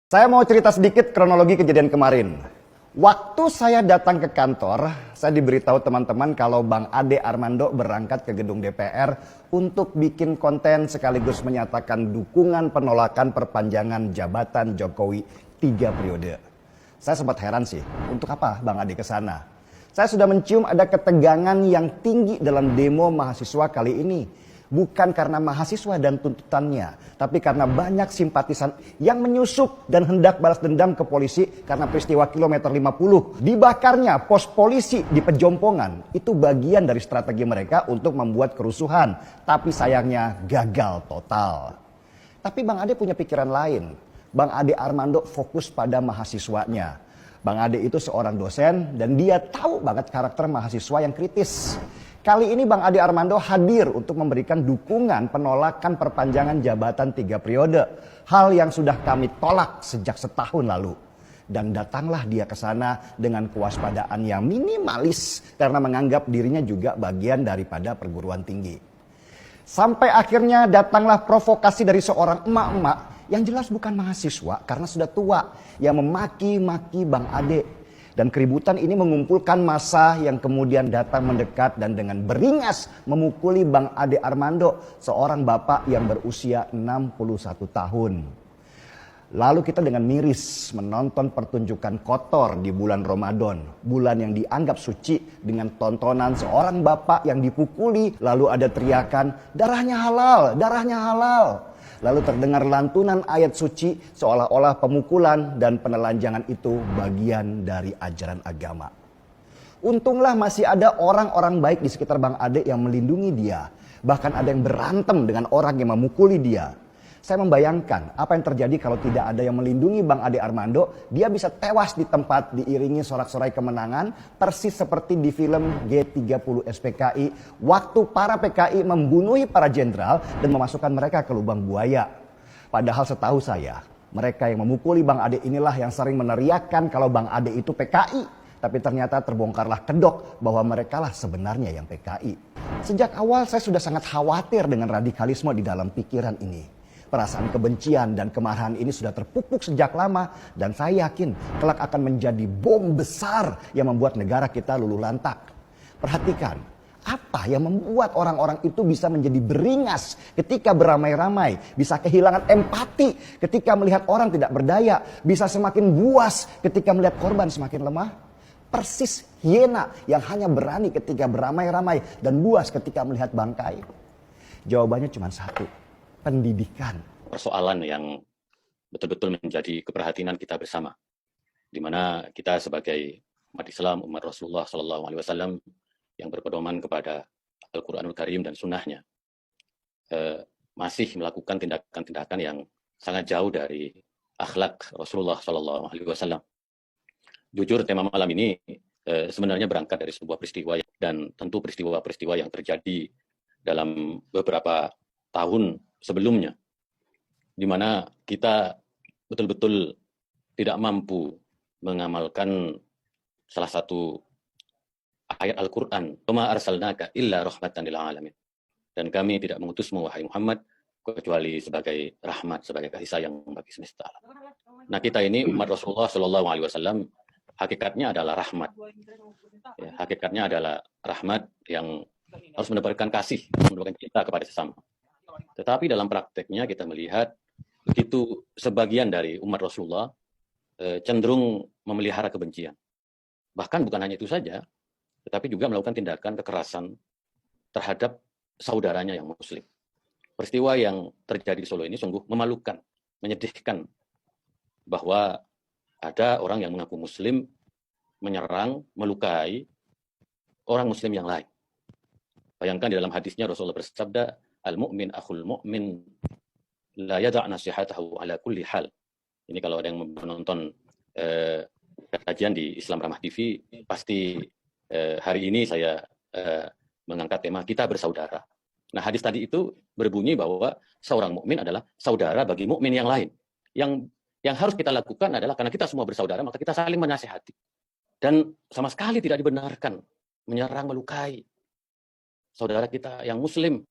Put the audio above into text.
Saya mau cerita sedikit kronologi kejadian kemarin. Waktu saya datang ke kantor, saya diberitahu teman-teman kalau Bang Ade Armando berangkat ke gedung DPR untuk bikin konten sekaligus menyatakan dukungan penolakan perpanjangan jabatan Jokowi 3 periode. Saya sempat heran sih, untuk apa Bang Ade ke sana? Saya sudah mencium ada ketegangan yang tinggi dalam demo mahasiswa kali ini. Bukan karena mahasiswa dan tuntutannya, tapi karena banyak simpatisan yang menyusup dan hendak balas dendam ke polisi karena peristiwa kilometer 50. Dibakarnya pos polisi di Pejompongan, itu bagian dari strategi mereka untuk membuat kerusuhan. Tapi sayangnya gagal total. Tapi Bang Ade punya pikiran lain. Bang Ade Armando fokus pada mahasiswanya. Bang Ade itu seorang dosen dan dia tahu banget karakter mahasiswa yang kritis. Kali ini Bang Ade Armando hadir untuk memberikan dukungan penolakan perpanjangan jabatan 3 periode. Hal yang sudah kami tolak sejak setahun lalu. Dan datanglah dia ke sana dengan kewaspadaan yang minimalis karena menganggap dirinya juga bagian daripada perguruan tinggi. Sampai akhirnya datanglah provokasi dari seorang emak-emak yang jelas bukan mahasiswa karena sudah tua yang memaki-maki Bang Ade. Dan keributan ini mengumpulkan massa yang kemudian datang mendekat dan dengan beringas memukuli Bang Ade Armando, seorang bapak yang berusia 61 tahun. Lalu kita dengan miris menonton pertunjukan kotor di bulan Ramadan, bulan yang dianggap suci, dengan tontonan seorang bapak yang dipukuli, lalu ada teriakan, darahnya halal, darahnya halal. Lalu terdengar lantunan ayat suci seolah-olah pemukulan dan penelanjangan itu bagian dari ajaran agama. Untunglah masih ada orang-orang baik di sekitar Bang Ade yang melindungi dia. Bahkan ada yang berantem dengan orang yang memukuli dia. Saya membayangkan apa yang terjadi kalau tidak ada yang melindungi Bang Ade Armando. Dia bisa tewas di tempat diiringi sorak-sorai kemenangan. Persis seperti di film G30 SPKI. Waktu para PKI membunuhi para jenderal dan memasukkan mereka ke lubang buaya. Padahal setahu saya, mereka yang memukuli Bang Ade inilah yang sering meneriakkan kalau Bang Ade itu PKI. Tapi ternyata terbongkarlah kedok bahwa merekalah sebenarnya yang PKI. Sejak awal saya sudah sangat khawatir dengan radikalisme di dalam pikiran ini. Perasaan kebencian dan kemarahan ini sudah terpupuk sejak lama dan saya yakin kelak akan menjadi bom besar yang membuat negara kita luluh lantak. Perhatikan, apa yang membuat orang-orang itu bisa menjadi beringas ketika beramai-ramai, bisa kehilangan empati ketika melihat orang tidak berdaya, bisa semakin buas ketika melihat korban semakin lemah? Persis hiena yang hanya berani ketika beramai-ramai dan buas ketika melihat bangkai. Jawabannya cuma satu. Pendidikan. Persoalan yang betul-betul menjadi keprihatinan kita bersama, di mana kita sebagai umat Islam, umat Rasulullah SAW yang berpedoman kepada Al-Quranul Karim dan Sunnahnya, masih melakukan tindakan-tindakan yang sangat jauh dari akhlak Rasulullah SAW. Jujur, tema malam ini sebenarnya berangkat dari sebuah peristiwa dan tentu peristiwa-peristiwa yang terjadi dalam beberapa tahun sebelumnya, di mana kita betul-betul tidak mampu mengamalkan salah satu ayat Al-Quran, "Wama arsalnaka illa rahmatan lil alamin." Dan kami tidak mengutusmu wahai Muhammad kecuali sebagai rahmat, sebagai kasih sayang bagi semesta alam. Nah, kita ini umat Rasulullah SAW hakikatnya adalah rahmat. Ya, hakikatnya adalah rahmat yang harus mendapatkan kasih, mendapatkan cinta kepada sesama. Tetapi dalam prakteknya kita melihat begitu sebagian dari umat Rasulullah cenderung memelihara kebencian. Bahkan bukan hanya itu saja, tetapi juga melakukan tindakan kekerasan terhadap saudaranya yang muslim. Peristiwa yang terjadi di Solo ini sungguh memalukan, menyedihkan, bahwa ada orang yang mengaku muslim menyerang, melukai orang muslim yang lain. Bayangkan di dalam hadisnya Rasulullah bersabda, "Al-mu'min akhul mu'min la yada' nasihatahu ala kulli hal." Ini kalau ada yang menonton kajian di Islam Ramah TV, pasti hari ini saya mengangkat tema kita bersaudara. Nah, hadis tadi itu berbunyi bahwa seorang mukmin adalah saudara bagi mukmin yang lain. Yang harus kita lakukan adalah karena kita semua bersaudara, maka kita saling menasihati. Dan sama sekali tidak dibenarkan menyerang, melukai saudara kita yang muslim.